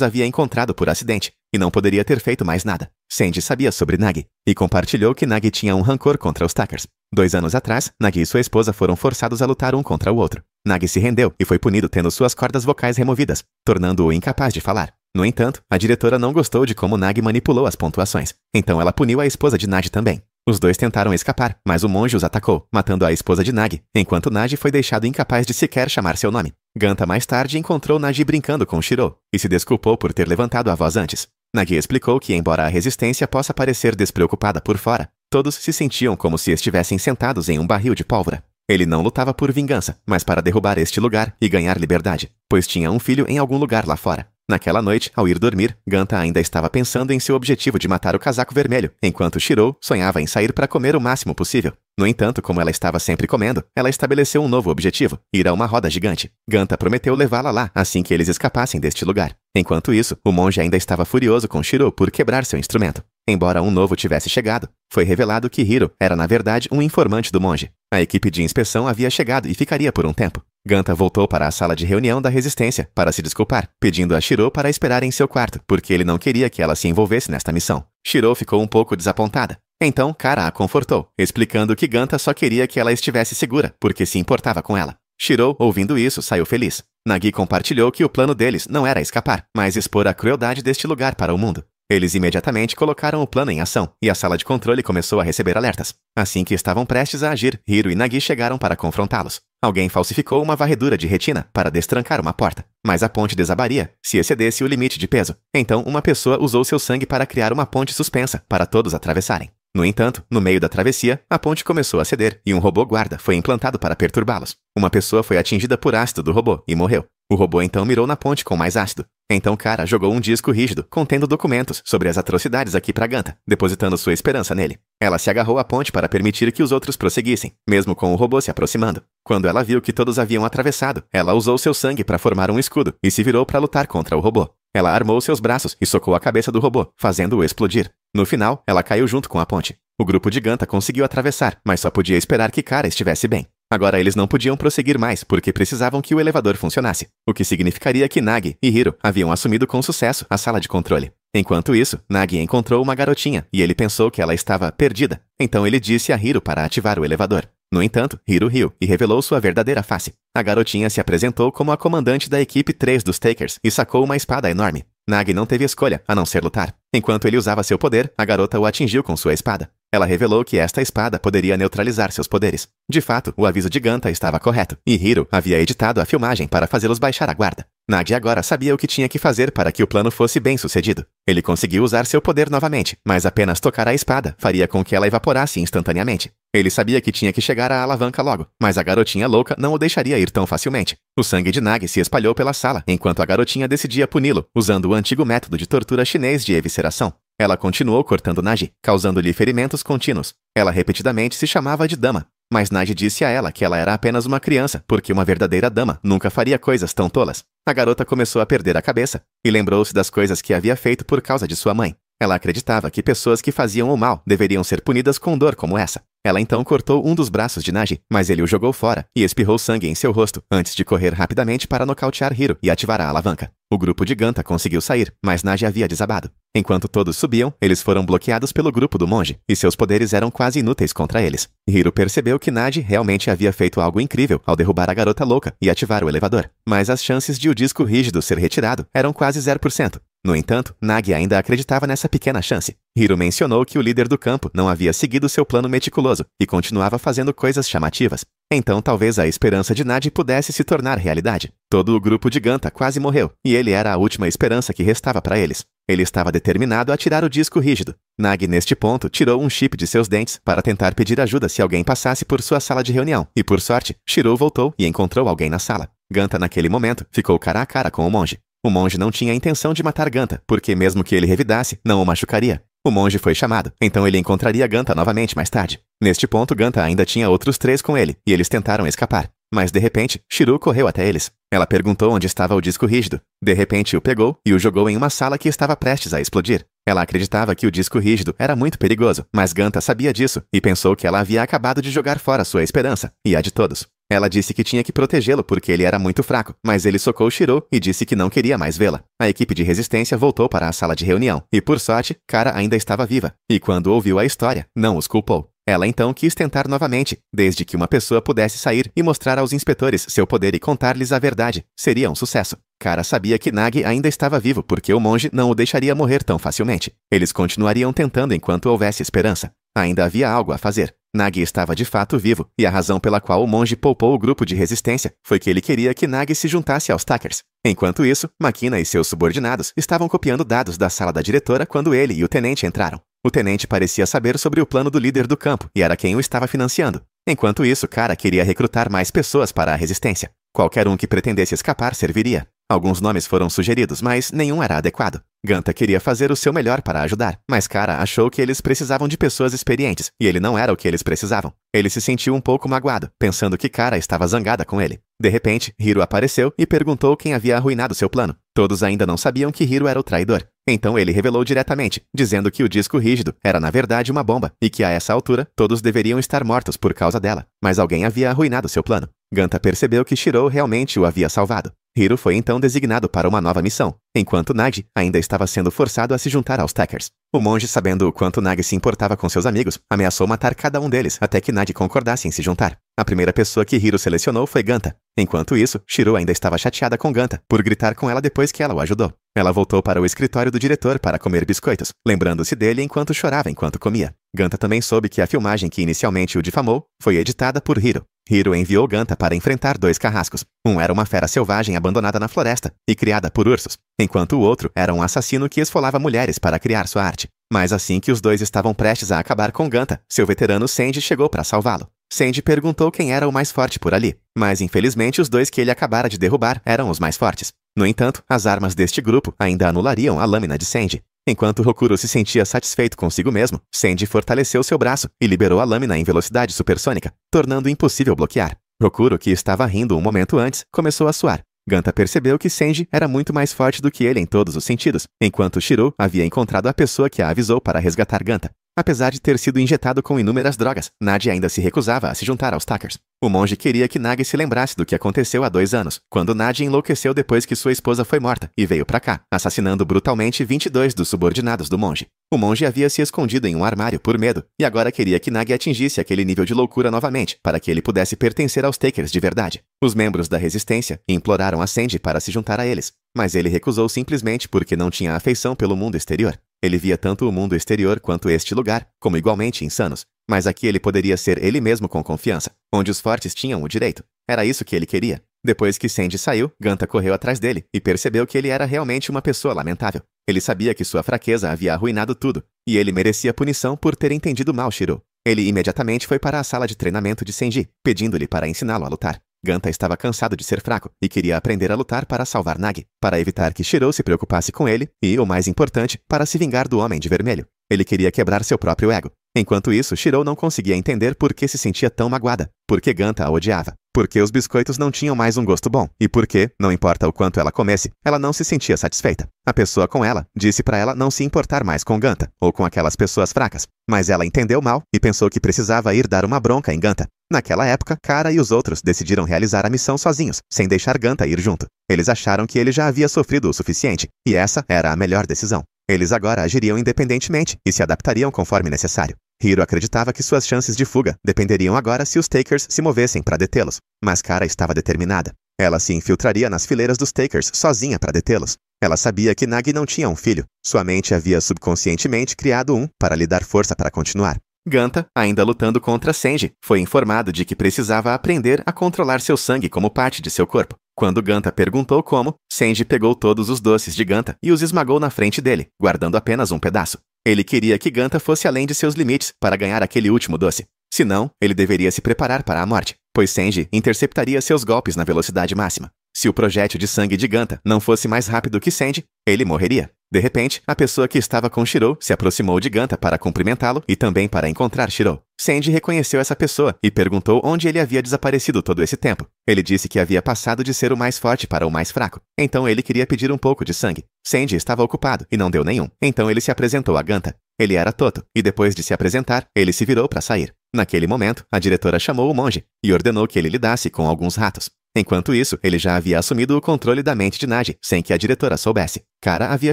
havia encontrado por acidente e não poderia ter feito mais nada. Senji sabia sobre Nagi e compartilhou que Nagi tinha um rancor contra os Takers. 2 anos atrás, Nagi e sua esposa foram forçados a lutar um contra o outro. Nagi se rendeu e foi punido tendo suas cordas vocais removidas, tornando-o incapaz de falar. No entanto, a diretora não gostou de como Nagi manipulou as pontuações, então ela puniu a esposa de Nagi também. Os dois tentaram escapar, mas o monge os atacou, matando a esposa de Nagi, enquanto Nagi foi deixado incapaz de sequer chamar seu nome. Ganta mais tarde encontrou Nagi brincando com Shiro e se desculpou por ter levantado a voz antes. Nagi explicou que, embora a resistência possa parecer despreocupada por fora, todos se sentiam como se estivessem sentados em um barril de pólvora. Ele não lutava por vingança, mas para derrubar este lugar e ganhar liberdade, pois tinha um filho em algum lugar lá fora. Naquela noite, ao ir dormir, Ganta ainda estava pensando em seu objetivo de matar o casaco vermelho, enquanto Shiro sonhava em sair para comer o máximo possível. No entanto, como ela estava sempre comendo, ela estabeleceu um novo objetivo, ir a uma roda gigante. Ganta prometeu levá-la lá assim que eles escapassem deste lugar. Enquanto isso, o monge ainda estava furioso com Shiro por quebrar seu instrumento. Embora um novo tivesse chegado, foi revelado que Hiro era na verdade um informante do monge. A equipe de inspeção havia chegado e ficaria por um tempo. Ganta voltou para a sala de reunião da resistência para se desculpar, pedindo a Shiro para esperar em seu quarto, porque ele não queria que ela se envolvesse nesta missão. Shiro ficou um pouco desapontada. Então, Kara a confortou, explicando que Ganta só queria que ela estivesse segura, porque se importava com ela. Shiro, ouvindo isso, saiu feliz. Nagi compartilhou que o plano deles não era escapar, mas expor a crueldade deste lugar para o mundo. Eles imediatamente colocaram o plano em ação, e a sala de controle começou a receber alertas. Assim que estavam prestes a agir, Hiro e Nagi chegaram para confrontá-los. Alguém falsificou uma varredura de retina para destrancar uma porta, mas a ponte desabaria se excedesse o limite de peso. Então, uma pessoa usou seu sangue para criar uma ponte suspensa para todos atravessarem. No entanto, no meio da travessia, a ponte começou a ceder e um robô guarda foi implantado para perturbá-los. Uma pessoa foi atingida por ácido do robô e morreu. O robô então mirou na ponte com mais ácido. Então Kara jogou um disco rígido contendo documentos sobre as atrocidades aqui para Ganta, depositando sua esperança nele. Ela se agarrou à ponte para permitir que os outros prosseguissem, mesmo com o robô se aproximando. Quando ela viu que todos haviam atravessado, ela usou seu sangue para formar um escudo e se virou para lutar contra o robô. Ela armou seus braços e socou a cabeça do robô, fazendo-o explodir. No final, ela caiu junto com a ponte. O grupo de Ganta conseguiu atravessar, mas só podia esperar que Kara estivesse bem. Agora eles não podiam prosseguir mais porque precisavam que o elevador funcionasse, o que significaria que Nagi e Hiro haviam assumido com sucesso a sala de controle. Enquanto isso, Nagi encontrou uma garotinha e ele pensou que ela estava perdida. Então ele disse a Hiro para ativar o elevador. No entanto, Hiro riu e revelou sua verdadeira face. A garotinha se apresentou como a comandante da equipe 3 dos Takers e sacou uma espada enorme. Nagi não teve escolha, a não ser lutar. Enquanto ele usava seu poder, a garota o atingiu com sua espada. Ela revelou que esta espada poderia neutralizar seus poderes. De fato, o aviso de Ganta estava correto, e Hiro havia editado a filmagem para fazê-los baixar a guarda. Nagi agora sabia o que tinha que fazer para que o plano fosse bem sucedido. Ele conseguiu usar seu poder novamente, mas apenas tocar a espada faria com que ela evaporasse instantaneamente. Ele sabia que tinha que chegar à alavanca logo, mas a garotinha louca não o deixaria ir tão facilmente. O sangue de Nagi se espalhou pela sala, enquanto a garotinha decidia puni-lo, usando o antigo método de tortura chinês de evisceração. Ela continuou cortando Nagi, causando-lhe ferimentos contínuos. Ela repetidamente se chamava de dama, mas Nagi disse a ela que ela era apenas uma criança, porque uma verdadeira dama nunca faria coisas tão tolas. A garota começou a perder a cabeça, e lembrou-se das coisas que havia feito por causa de sua mãe. Ela acreditava que pessoas que faziam o mal deveriam ser punidas com dor como essa. Ela então cortou um dos braços de Nagi, mas ele o jogou fora e espirrou sangue em seu rosto, antes de correr rapidamente para nocautear Hiro e ativar a alavanca. O grupo de Ganta conseguiu sair, mas Nagi havia desabado. Enquanto todos subiam, eles foram bloqueados pelo grupo do monge, e seus poderes eram quase inúteis contra eles. Hiro percebeu que Nagi realmente havia feito algo incrível ao derrubar a garota louca e ativar o elevador, mas as chances de o disco rígido ser retirado eram quase 0%. No entanto, Nagi ainda acreditava nessa pequena chance. Hiro mencionou que o líder do campo não havia seguido seu plano meticuloso e continuava fazendo coisas chamativas. Então talvez a esperança de Nagi pudesse se tornar realidade. Todo o grupo de Ganta quase morreu, e ele era a última esperança que restava para eles. Ele estava determinado a tirar o disco rígido. Nagi, neste ponto, tirou um chip de seus dentes para tentar pedir ajuda se alguém passasse por sua sala de reunião, e por sorte, Shirou voltou e encontrou alguém na sala. Ganta, naquele momento, ficou cara a cara com o monge. O monge não tinha a intenção de matar Ganta, porque mesmo que ele revidasse, não o machucaria. O monge foi chamado, então ele encontraria Ganta novamente mais tarde. Neste ponto, Ganta ainda tinha outros 3 com ele, e eles tentaram escapar. Mas de repente, Shirou correu até eles. Ela perguntou onde estava o disco rígido. De repente o pegou e o jogou em uma sala que estava prestes a explodir. Ela acreditava que o disco rígido era muito perigoso, mas Ganta sabia disso e pensou que ela havia acabado de jogar fora sua esperança, e a de todos. Ela disse que tinha que protegê-lo porque ele era muito fraco, mas ele socou Shirou e disse que não queria mais vê-la. A equipe de resistência voltou para a sala de reunião, e por sorte, Kara ainda estava viva, e quando ouviu a história, não os culpou. Ela então quis tentar novamente, desde que uma pessoa pudesse sair e mostrar aos inspetores seu poder e contar-lhes a verdade. Seria um sucesso. Kara sabia que Nagi ainda estava vivo porque o monge não o deixaria morrer tão facilmente. Eles continuariam tentando enquanto houvesse esperança. Ainda havia algo a fazer. Nagi estava de fato vivo, e a razão pela qual o monge poupou o grupo de resistência foi que ele queria que Nagi se juntasse aos Tuckers. Enquanto isso, Makina e seus subordinados estavam copiando dados da sala da diretora quando ele e o tenente entraram. O tenente parecia saber sobre o plano do líder do campo e era quem o estava financiando. Enquanto isso, Kara queria recrutar mais pessoas para a resistência. Qualquer um que pretendesse escapar serviria. Alguns nomes foram sugeridos, mas nenhum era adequado. Ganta queria fazer o seu melhor para ajudar, mas Kara achou que eles precisavam de pessoas experientes, e ele não era o que eles precisavam. Ele se sentiu um pouco magoado, pensando que Kara estava zangada com ele. De repente, Hiro apareceu e perguntou quem havia arruinado seu plano. Todos ainda não sabiam que Hiro era o traidor. Então ele revelou diretamente, dizendo que o disco rígido era na verdade uma bomba, e que a essa altura, todos deveriam estar mortos por causa dela. Mas alguém havia arruinado seu plano. Ganta percebeu que Shirou realmente o havia salvado. Hiro foi então designado para uma nova missão, enquanto Nagi ainda estava sendo forçado a se juntar aos Tuckers. O monge, sabendo o quanto Nagi se importava com seus amigos, ameaçou matar cada um deles até que Nagi concordasse em se juntar. A primeira pessoa que Hiro selecionou foi Ganta. Enquanto isso, Shirou ainda estava chateada com Ganta por gritar com ela depois que ela o ajudou. Ela voltou para o escritório do diretor para comer biscoitos, lembrando-se dele enquanto chorava enquanto comia. Ganta também soube que a filmagem que inicialmente o difamou foi editada por Hiro. Hiro enviou Ganta para enfrentar 2 carrascos. Um era uma fera selvagem abandonada na floresta e criada por ursos, enquanto o outro era um assassino que esfolava mulheres para criar sua arte. Mas assim que os 2 estavam prestes a acabar com Ganta, seu veterano Sandy chegou para salvá-lo. Sandy perguntou quem era o mais forte por ali, mas infelizmente os 2 que ele acabara de derrubar eram os mais fortes. No entanto, as armas deste grupo ainda anulariam a lâmina de Sandy. Enquanto Rokuro se sentia satisfeito consigo mesmo, Sandy fortaleceu seu braço e liberou a lâmina em velocidade supersônica, tornando impossível bloquear. Rokuro, que estava rindo um momento antes, começou a suar. Ganta percebeu que Sandy era muito mais forte do que ele em todos os sentidos, enquanto Shirou havia encontrado a pessoa que a avisou para resgatar Ganta. Apesar de ter sido injetado com inúmeras drogas, Nagi ainda se recusava a se juntar aos Tuckers. O monge queria que Nagi se lembrasse do que aconteceu há 2 anos, quando Nagi enlouqueceu depois que sua esposa foi morta e veio para cá, assassinando brutalmente 22 dos subordinados do monge. O monge havia se escondido em um armário por medo, e agora queria que Nagi atingisse aquele nível de loucura novamente, para que ele pudesse pertencer aos Takers de verdade. Os membros da resistência imploraram a Sandy para se juntar a eles, mas ele recusou simplesmente porque não tinha afeição pelo mundo exterior. Ele via tanto o mundo exterior quanto este lugar como igualmente insanos, mas aqui ele poderia ser ele mesmo com confiança, onde os fortes tinham o direito. Era isso que ele queria. Depois que Sandy saiu, Ganta correu atrás dele e percebeu que ele era realmente uma pessoa lamentável. Ele sabia que sua fraqueza havia arruinado tudo, e ele merecia punição por ter entendido mal Shirou. Ele imediatamente foi para a sala de treinamento de Sanji, pedindo-lhe para ensiná-lo a lutar. Ganta estava cansado de ser fraco e queria aprender a lutar para salvar Nagi, para evitar que Shirou se preocupasse com ele e, o mais importante, para se vingar do Homem de Vermelho. Ele queria quebrar seu próprio ego. Enquanto isso, Shirou não conseguia entender por que se sentia tão magoada, por que Ganta a odiava, por que os biscoitos não tinham mais um gosto bom, e por que, não importa o quanto ela comesse, ela não se sentia satisfeita. A pessoa com ela disse para ela não se importar mais com Ganta, ou com aquelas pessoas fracas, mas ela entendeu mal e pensou que precisava ir dar uma bronca em Ganta. Naquela época, Kara e os outros decidiram realizar a missão sozinhos, sem deixar Ganta ir junto. Eles acharam que ele já havia sofrido o suficiente, e essa era a melhor decisão. Eles agora agiriam independentemente e se adaptariam conforme necessário. Hiro acreditava que suas chances de fuga dependeriam agora se os Takers se movessem para detê-los, mas Kara estava determinada. Ela se infiltraria nas fileiras dos Takers sozinha para detê-los. Ela sabia que Nagi não tinha um filho. Sua mente havia subconscientemente criado um para lhe dar força para continuar. Ganta, ainda lutando contra Senji, foi informado de que precisava aprender a controlar seu sangue como parte de seu corpo. Quando Ganta perguntou como, Senji pegou todos os doces de Ganta e os esmagou na frente dele, guardando apenas um pedaço. Ele queria que Ganta fosse além de seus limites para ganhar aquele último doce. Senão, ele deveria se preparar para a morte, pois Senji interceptaria seus golpes na velocidade máxima. Se o projétil de sangue de Ganta não fosse mais rápido que Senji, ele morreria. De repente, a pessoa que estava com Shirou se aproximou de Ganta para cumprimentá-lo e também para encontrar Shirou. Senji reconheceu essa pessoa e perguntou onde ele havia desaparecido todo esse tempo. Ele disse que havia passado de ser o mais forte para o mais fraco. Então ele queria pedir um pouco de sangue. Senji estava ocupado e não deu nenhum. Então ele se apresentou a Ganta. Ele era Toto, e depois de se apresentar, ele se virou para sair. Naquele momento, a diretora chamou o monge e ordenou que ele lidasse com alguns ratos. Enquanto isso, ele já havia assumido o controle da mente de Naji, sem que a diretora soubesse. Kara havia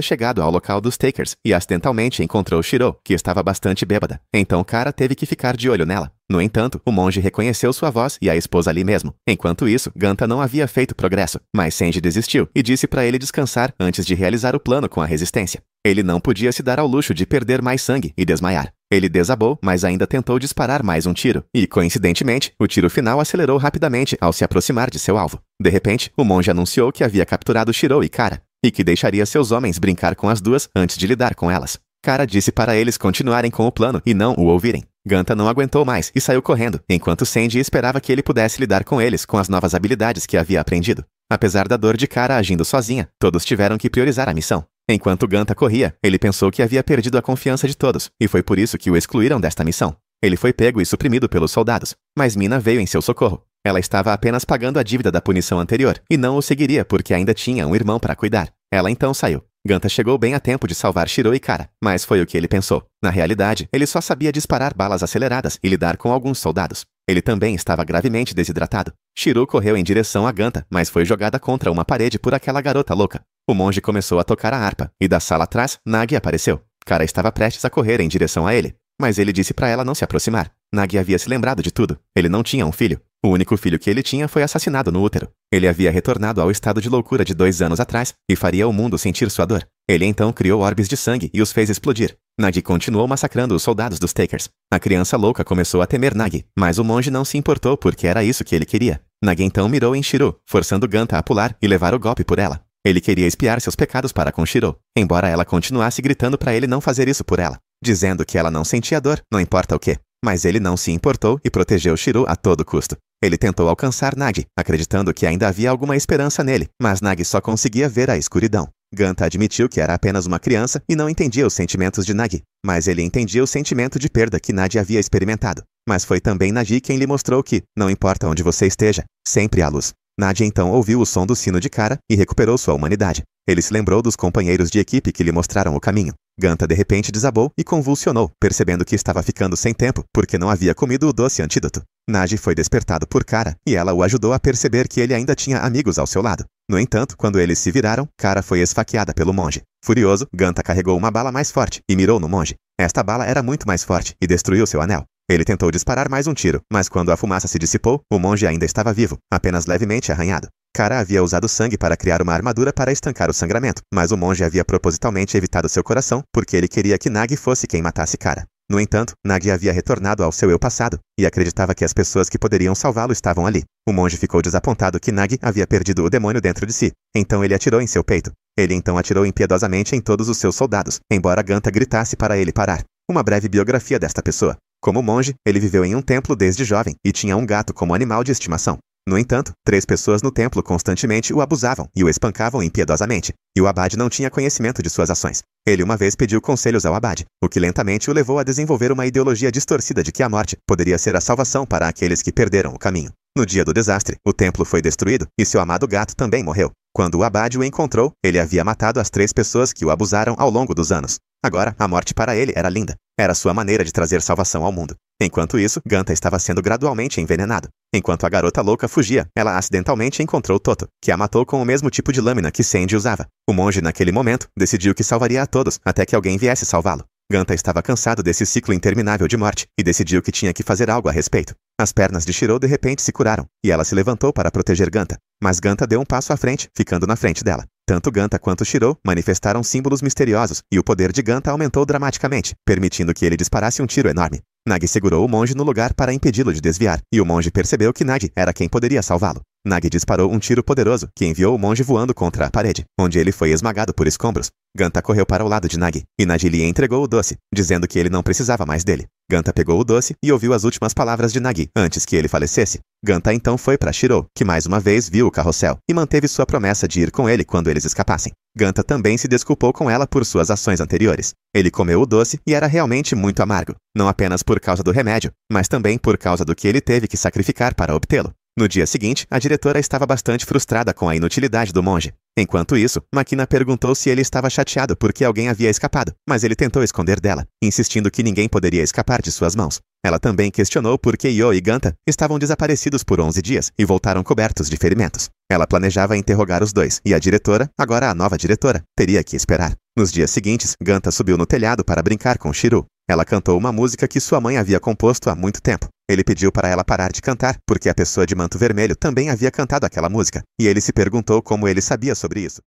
chegado ao local dos Takers e acidentalmente encontrou Shirou, que estava bastante bêbada. Então Kara teve que ficar de olho nela. No entanto, o monge reconheceu sua voz e a expôs ali mesmo. Enquanto isso, Ganta não havia feito progresso, mas Senji desistiu e disse para ele descansar antes de realizar o plano com a resistência. Ele não podia se dar ao luxo de perder mais sangue e desmaiar. Ele desabou, mas ainda tentou disparar mais um tiro, e, coincidentemente, o tiro final acelerou rapidamente ao se aproximar de seu alvo. De repente, o monge anunciou que havia capturado Shirou e Kara, e que deixaria seus homens brincar com as duas antes de lidar com elas. Kara disse para eles continuarem com o plano e não o ouvirem. Ganta não aguentou mais e saiu correndo, enquanto Senji esperava que ele pudesse lidar com eles com as novas habilidades que havia aprendido. Apesar da dor de Kara agindo sozinha, todos tiveram que priorizar a missão. Enquanto Ganta corria, ele pensou que havia perdido a confiança de todos, e foi por isso que o excluíram desta missão. Ele foi pego e suprimido pelos soldados, mas Mina veio em seu socorro. Ela estava apenas pagando a dívida da punição anterior, e não o seguiria porque ainda tinha um irmão para cuidar. Ela então saiu. Ganta chegou bem a tempo de salvar Shirou e Kara, mas foi o que ele pensou. Na realidade, ele só sabia disparar balas aceleradas e lidar com alguns soldados. Ele também estava gravemente desidratado. Shirou correu em direção a Ganta, mas foi jogada contra uma parede por aquela garota louca. O monge começou a tocar a harpa, e da sala atrás, Nagi apareceu. Kara estava prestes a correr em direção a ele, mas ele disse para ela não se aproximar. Nagi havia se lembrado de tudo. Ele não tinha um filho. O único filho que ele tinha foi assassinado no útero. Ele havia retornado ao estado de loucura de 2 anos atrás e faria o mundo sentir sua dor. Ele então criou orbes de sangue e os fez explodir. Nagi continuou massacrando os soldados dos Takers. A criança louca começou a temer Nagi, mas o monge não se importou porque era isso que ele queria. Nagi então mirou em Shirou, forçando Ganta a pular e levar o golpe por ela. Ele queria expiar seus pecados para com Shirou, embora ela continuasse gritando para ele não fazer isso por ela, dizendo que ela não sentia dor, não importa o quê. Mas ele não se importou e protegeu Shirou a todo custo. Ele tentou alcançar Nagi, acreditando que ainda havia alguma esperança nele, mas Nagi só conseguia ver a escuridão. Ganta admitiu que era apenas uma criança e não entendia os sentimentos de Nagi, mas ele entendia o sentimento de perda que Nagi havia experimentado. Mas foi também Nagi quem lhe mostrou que, não importa onde você esteja, sempre há luz. Nagi então ouviu o som do sino de Kara e recuperou sua humanidade. Ele se lembrou dos companheiros de equipe que lhe mostraram o caminho. Ganta de repente desabou e convulsionou, percebendo que estava ficando sem tempo porque não havia comido o doce antídoto. Nagi foi despertado por Kara e ela o ajudou a perceber que ele ainda tinha amigos ao seu lado. No entanto, quando eles se viraram, Kara foi esfaqueada pelo monge. Furioso, Ganta carregou uma bala mais forte e mirou no monge. Esta bala era muito mais forte e destruiu seu anel. Ele tentou disparar mais um tiro, mas quando a fumaça se dissipou, o monge ainda estava vivo, apenas levemente arranhado. Kara havia usado sangue para criar uma armadura para estancar o sangramento, mas o monge havia propositalmente evitado seu coração porque ele queria que Nagi fosse quem matasse Kara. No entanto, Nagi havia retornado ao seu eu passado e acreditava que as pessoas que poderiam salvá-lo estavam ali. O monge ficou desapontado que Nagi havia perdido o demônio dentro de si, então ele atirou em seu peito. Ele então atirou impiedosamente em todos os seus soldados, embora Ganta gritasse para ele parar. Uma breve biografia desta pessoa. Como monge, ele viveu em um templo desde jovem e tinha um gato como animal de estimação. No entanto, 3 pessoas no templo constantemente o abusavam e o espancavam impiedosamente, e o abade não tinha conhecimento de suas ações. Ele uma vez pediu conselhos ao abade, o que lentamente o levou a desenvolver uma ideologia distorcida de que a morte poderia ser a salvação para aqueles que perderam o caminho. No dia do desastre, o templo foi destruído e seu amado gato também morreu. Quando o abade o encontrou, ele havia matado as 3 pessoas que o abusaram ao longo dos anos. Agora, a morte para ele era linda. Era sua maneira de trazer salvação ao mundo. Enquanto isso, Ganta estava sendo gradualmente envenenado. Enquanto a garota louca fugia, ela acidentalmente encontrou Toto, que a matou com o mesmo tipo de lâmina que Sandy usava. O monge, naquele momento, decidiu que salvaria a todos até que alguém viesse salvá-lo. Ganta estava cansado desse ciclo interminável de morte e decidiu que tinha que fazer algo a respeito. As pernas de Shiro de repente se curaram, e ela se levantou para proteger Ganta. Mas Ganta deu um passo à frente, ficando na frente dela. Tanto Ganta quanto Shiro manifestaram símbolos misteriosos, e o poder de Ganta aumentou dramaticamente, permitindo que ele disparasse um tiro enorme. Nagi segurou o monge no lugar para impedi-lo de desviar, e o monge percebeu que Nagi era quem poderia salvá-lo. Nagi disparou um tiro poderoso, que enviou o monge voando contra a parede, onde ele foi esmagado por escombros. Ganta correu para o lado de Nagi, e Nagi lhe entregou o doce, dizendo que ele não precisava mais dele. Ganta pegou o doce e ouviu as últimas palavras de Nagi, antes que ele falecesse. Ganta então foi para Shiro, que mais uma vez viu o carrossel, e manteve sua promessa de ir com ele quando eles escapassem. Ganta também se desculpou com ela por suas ações anteriores. Ele comeu o doce e era realmente muito amargo, não apenas por causa do remédio, mas também por causa do que ele teve que sacrificar para obtê-lo. No dia seguinte, a diretora estava bastante frustrada com a inutilidade do monge. Enquanto isso, Makina perguntou se ele estava chateado porque alguém havia escapado, mas ele tentou esconder dela, insistindo que ninguém poderia escapar de suas mãos. Ela também questionou por que Io e Ganta estavam desaparecidos por 11 dias e voltaram cobertos de ferimentos. Ela planejava interrogar os dois, e a diretora, agora a nova diretora, teria que esperar. Nos dias seguintes, Ganta subiu no telhado para brincar com Shiro. Ela cantou uma música que sua mãe havia composto há muito tempo. Ele pediu para ela parar de cantar, porque a pessoa de manto vermelho também havia cantado aquela música, e ele se perguntou como ele sabia sobre isso.